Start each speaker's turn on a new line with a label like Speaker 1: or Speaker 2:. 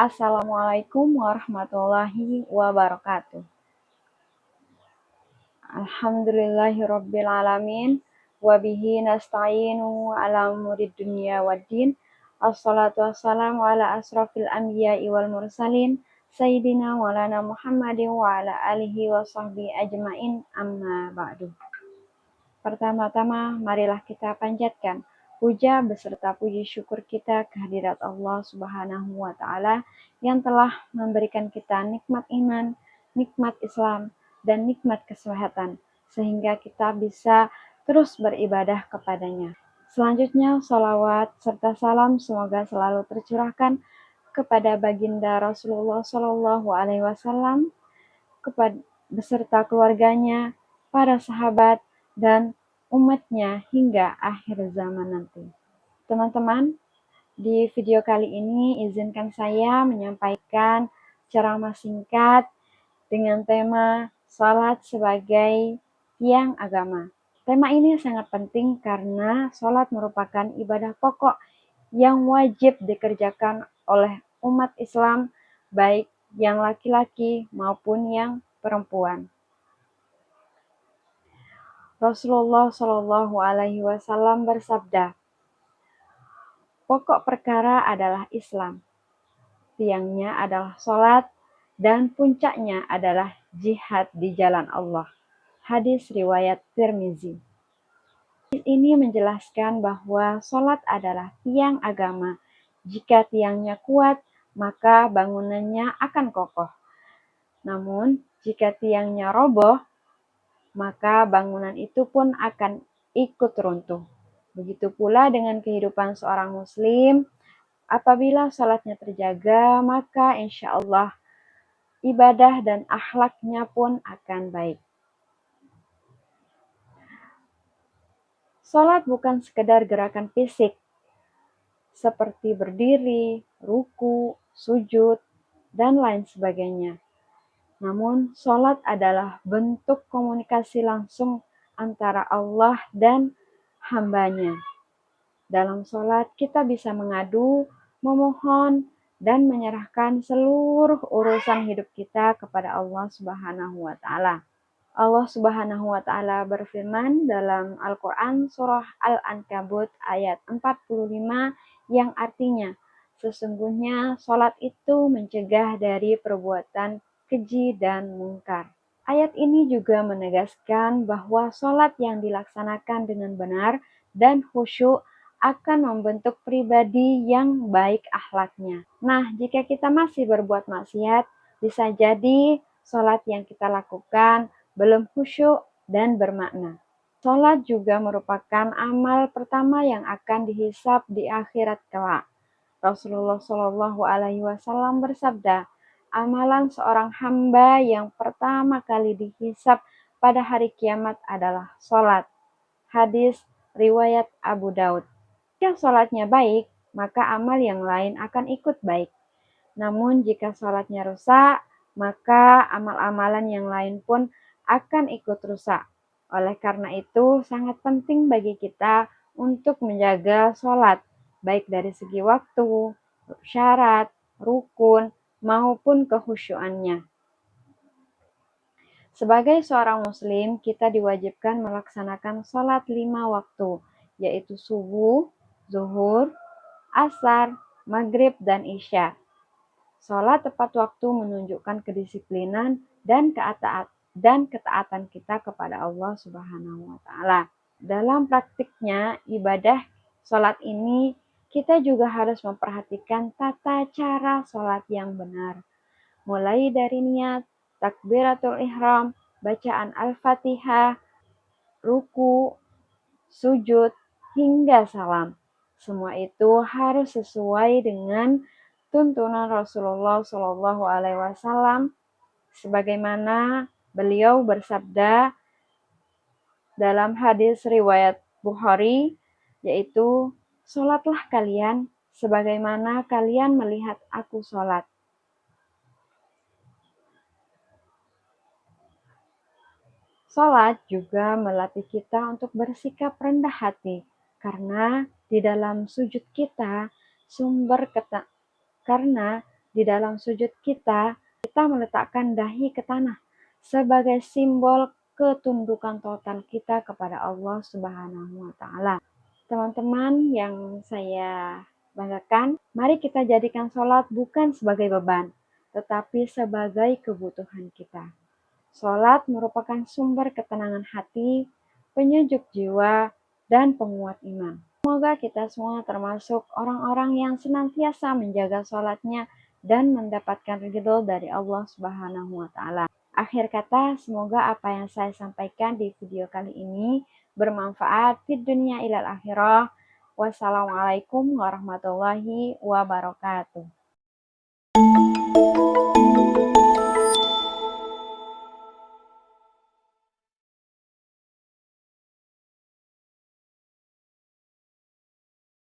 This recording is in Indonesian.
Speaker 1: Assalamualaikum warahmatullahi wabarakatuh. Alhamdulillahirabbil alamin wa bihi nasta'inu ala umurid dunya waddin. Assalatu wassalamu ala asrafil anbiya'i wal mursalin sayyidina maulana Muhammadin wa ala alihi wa sahbihi ajmain, amma ba'du. Pertama-tama marilah kita panjatkan puja beserta puji syukur kita kehadirat Allah Subhanahu wa taala yang telah memberikan kita nikmat iman, nikmat Islam, dan nikmat kesehatan sehingga kita bisa terus beribadah kepadanya. Selanjutnya salawat serta salam semoga selalu tercurahkan kepada baginda Rasulullah Shallallahu Alaihi Wasallam beserta keluarganya, para sahabat, dan umatnya hingga akhir zaman nanti. Teman-teman, di video kali ini izinkan saya menyampaikan ceramah singkat dengan tema Salat sebagai tiang agama. Tema ini sangat penting karena salat merupakan ibadah pokok yang wajib dikerjakan oleh umat Islam, baik yang laki-laki maupun yang perempuan. Rasulullah Shallallahu Alaihi Wasallam bersabda, pokok perkara adalah Islam, tiangnya adalah sholat, dan puncaknya adalah jihad di jalan Allah. Hadis riwayat Tirmizi. Hadis ini menjelaskan bahwa sholat adalah tiang agama. Jika tiangnya kuat, maka bangunannya akan kokoh. Namun, jika tiangnya roboh, maka bangunan itu pun akan ikut runtuh. Begitu pula dengan kehidupan seorang muslim, apabila salatnya terjaga, maka insya Allah ibadah dan akhlaknya pun akan baik. Salat bukan sekedar gerakan fisik, seperti berdiri, ruku, sujud, dan lain sebagainya. Namun, salat adalah bentuk komunikasi langsung antara Allah dan hambanya. Dalam salat kita bisa mengadu, memohon, dan menyerahkan seluruh urusan hidup kita kepada Allah Subhanahu wa taala. Allah Subhanahu wa taala berfirman dalam Al-Qur'an surah Al-Ankabut ayat 45 yang artinya, sesungguhnya salat itu mencegah dari perbuatan keji dan mungkar. Ayat ini juga menegaskan bahwa salat yang dilaksanakan dengan benar dan khusyuk akan membentuk pribadi yang baik akhlaknya. Nah, jika kita masih berbuat maksiat, bisa jadi salat yang kita lakukan belum khusyuk dan bermakna. Salat juga merupakan amal pertama yang akan dihisab di akhirat kelak. Rasulullah Shallallahu Alaihi Wasallam bersabda, amalan seorang hamba yang pertama kali dihisab pada hari kiamat adalah salat. Hadis riwayat Abu Daud. Jika salatnya baik, maka amal yang lain akan ikut baik. Namun jika salatnya rusak, maka amal-amalan yang lain pun akan ikut rusak. Oleh karena itu, sangat penting bagi kita untuk menjaga salat, baik dari segi waktu, syarat, rukun, maupun kekhusyuannya. Sebagai seorang muslim, kita diwajibkan melaksanakan salat 5 waktu, yaitu subuh, zuhur, asar, maghrib, dan isya. Salat tepat waktu menunjukkan kedisiplinan dan ketaatan kita kepada Allah Subhanahu wa taala. Dalam praktiknya ibadah salat ini kita juga harus memperhatikan tata cara salat yang benar. Mulai dari niat, takbiratul ihram, bacaan Al-Fatihah, ruku, sujud, hingga salam. Semua itu harus sesuai dengan tuntunan Rasulullah Shallallahu Alaihi Wasallam, sebagaimana beliau bersabda dalam hadis riwayat Bukhari, yaitu sholatlah kalian sebagaimana kalian melihat aku sholat. Sholat juga melatih kita untuk bersikap rendah hati, karena di dalam sujud kita karena Di dalam sujud kita meletakkan dahi ke tanah sebagai simbol ketundukan total kita kepada Allah Subhanahu wa Ta'ala. Teman-teman yang saya banggakan, mari kita jadikan sholat bukan sebagai beban, tetapi sebagai kebutuhan kita. Sholat merupakan sumber ketenangan hati, penyejuk jiwa, dan penguat iman. Semoga kita semua termasuk orang-orang yang senantiasa menjaga sholatnya dan mendapatkan ridho dari Allah Subhanahu wa Ta'ala. Akhir kata, semoga apa yang saya sampaikan di video kali ini bermanfaat di dunia ilal akhirah. Wassalamualaikum warahmatullahi wabarakatuh.